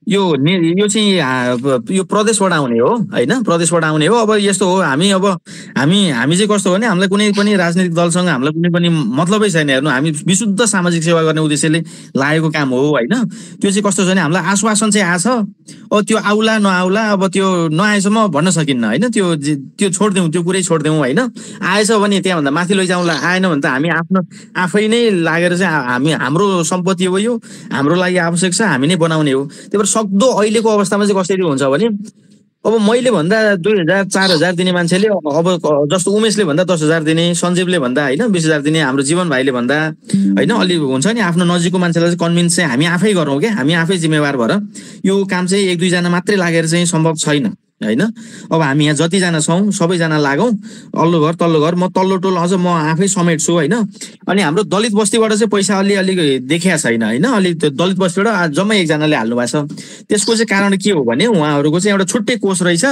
यो चाहिँ यो प्रदेशबाट आउने हो होइन, प्रदेशबाट आउने हो। अब यस्तो हो, हामी अब हामी हामी चाहिँ कस्तो हो भने हामीलाई कुनै पनि राजनीतिक दलसँग हामीलाई कुनै पनि मतलबै छैन। हेर्नु, हामी विशुद्ध सामाजिक सेवा गर्ने उद्देश्यले लागेको काम हो होइन। त्यो चाहिँ कस्तो छ भने हामीलाई आश्वासन चाहिँ आछ, अब त्यो आउला नआउला अब त्यो नआएसम्म भन्न सकिन्न होइन। त्यो छोडिदिउँ, त्यो कुरै छोडिदिउँ होइन। आएछ भने त्यहाँभन्दा माथि लैजाउँला, आएन भने त हामी आफ्नो आफै नै लागेर चाहिँ हामी हाम्रो सम्पत्ति हो यो, हाम्रो लागि आवश्यक छ, हामी नै बनाउने हो। त्यही भएर सक्दो अहिलेको अवस्थामा चाहिँ कसरी हुन्छ भने अब मैले भन्दा 2000 4000 दिने मान्छेले अब जस्तो उमेशले भन्दा 10,000 दिने, सञ्जीवले भन्दा होइन 20,000 दिने, हाम्रो जीवन भाइले भन्दा होइन, अलि हुन्छ नि आफ्नो नजिकको मान्छेलाई चाहिँ कन्भिन्स चाहिँ हामी आफै गरौँ क्या, हामी आफै जिम्मेवार भएर। यो काम चाहिँ 1 2 जना मात्रै लागेर चाहिँ सम्भव छैन होइन। अब हामी यहाँ जतिजना छौँ सबैजना लागौँ, अल्लो घर तल्लो घर, म तल्लो टोल अझ म आफै समेट्छु होइन। अनि हाम्रो दलित बस्तीबाट चाहिँ पैसा अलिक देखिया छैन होइन, अलिक त्यो दलित बस्तीबाट जम्मै एकजनाले हाल्नु भएको छ। त्यसको चाहिँ कारण के हो भने उहाँहरूको चाहिँ एउटा छुट्टै कोष रहेछ।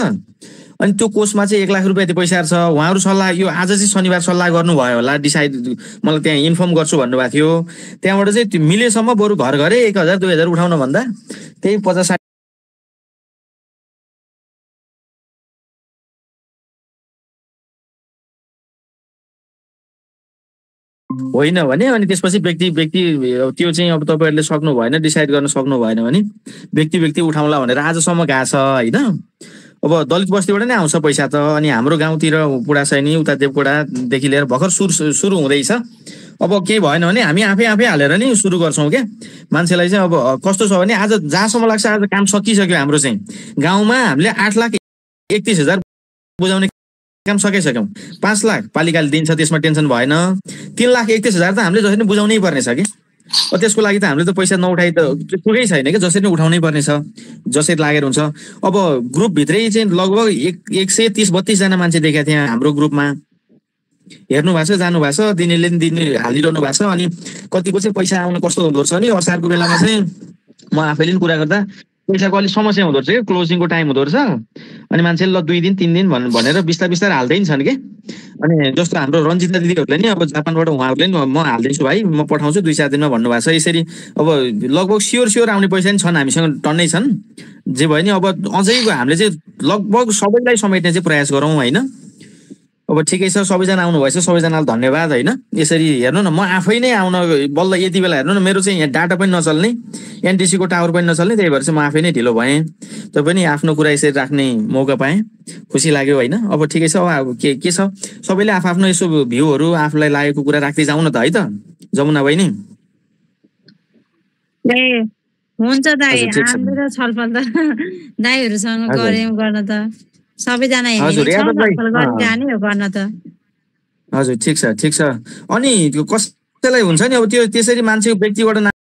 अनि त्यो कोषमा चाहिँ 1 लाख रुपियाँ त्यो पैसा छ। उहाँहरू सल्लाह यो आज चाहिँ शनिबार सल्लाह गर्नुभयो होला, डिसाइड मलाई त्यहाँ इन्फर्म गर्छु भन्नुभएको थियो। त्यहाँबाट चाहिँ त्यो मिलेसम्म बरु घर घरै 1000 2000 उठाउन भन्दा त्यही 50 होइन भने अनि त्यसपछि व्यक्ति व्यक्ति त्यो चाहिँ अब तपाईँहरूले सक्नु भएन, डिसाइड गर्न सक्नु भएन भने व्यक्ति व्यक्ति उठाउँला भनेर आजसम्म गएको छ होइन। अब दलित बस्तीबाट नै आउँछ पैसा त। अनि हाम्रो गाउँतिर पुडासैनी उता देवकोटादेखि लिएर भर्खर सुरु हुँदैछ। अब केही भएन भने हामी आफै हालेर नि सुरु गर्छौँ क्या। मान्छेलाई चाहिँ अब कस्तो छ भने आज जहाँसम्म लाग्छ आज काम सकिसक्यो हाम्रो चाहिँ। गाउँमा हामीले 8,31,000 बुझाउने काम सकिसक्यौँ। 5 लाख पालिकाले दिन्छ, त्यसमा टेन्सन भएन। 3,31,000 त हामीले जसरी नै बुझाउनै पर्ने छ कि। त्यसको लागि त हामीले त पैसा नउठाइ त पुगै छैन कि, जसरी नै उठाउनै पर्ने छ, जसरी लागेर हुन्छ। अब ग्रुपभित्रै चाहिँ लगभग 130-32 जना मान्छे देखाएको थिएँ हाम्रो ग्रुपमा। हेर्नु भएको छ, जानु भएको छ, दिनेले पनि दिने हालिरहनु भएको छ। अनि कतिको चाहिँ पैसा आउनु कस्तो हुँदो रहेछ नि, असारको बेलामा चाहिँ म आफैले पनि कुरा गर्दा पैसाको अलिक समस्या हुँदो रहेछ कि, क्लोजिङको टाइम हुँदो रहेछ। अनि मान्छेले ल 2 दिन 3 दिन भनेर बिस्तारै हाल्दै छन् कि। अनि जस्तो हाम्रो रञ्जिता दिदीहरूले नि अब जापानबाट उहाँहरूले नि म हालिदिन्छु भाइ, म पठाउँछु 2-4 दिनमा भन्नुभएको छ। यसरी अब लगभग स्योर आउने पैसा नि छन्, हामीसँग टन्नै छन्। जे भयो नि अब अझै हामीले चाहिँ लगभग सबैलाई समेट्ने चाहिँ प्रयास गरौँ होइन। अब ठिकै छ, सबैजना आउनुभएछ, सबैजनालाई धन्यवाद होइन। यसरी हेर्नु न, म आफै नै आउन बल्ल यति बेला हेर्नु न, मेरो चाहिँ यहाँ डाटा पनि नचल्ने, एनटिसीको टावर पनि नचल्ने, त्यही भएर चाहिँ म आफै नै ढिलो भएँ। तै पनि आफ्नो कुरा यसरी राख्ने मौका पाएँ, खुसी लाग्यो होइन। अब ठिकै छ, अब के छ, सबैले आफ्नो यसो भ्यूहरू आफूलाई लागेको कुरा राख्दै जाउँ न त है त जमुना बहिनी। ए हुन्छ दाइ, हाम्रो छलफल त दाइहरूसँग गऱ्यौँ गर्न त सबैजना जाने हो गर्न त। हजुर ठिक छ। अनि कसैलाई हुन्छ नि अब त्यो त्यसरी मान्छे व्यक्तिबाट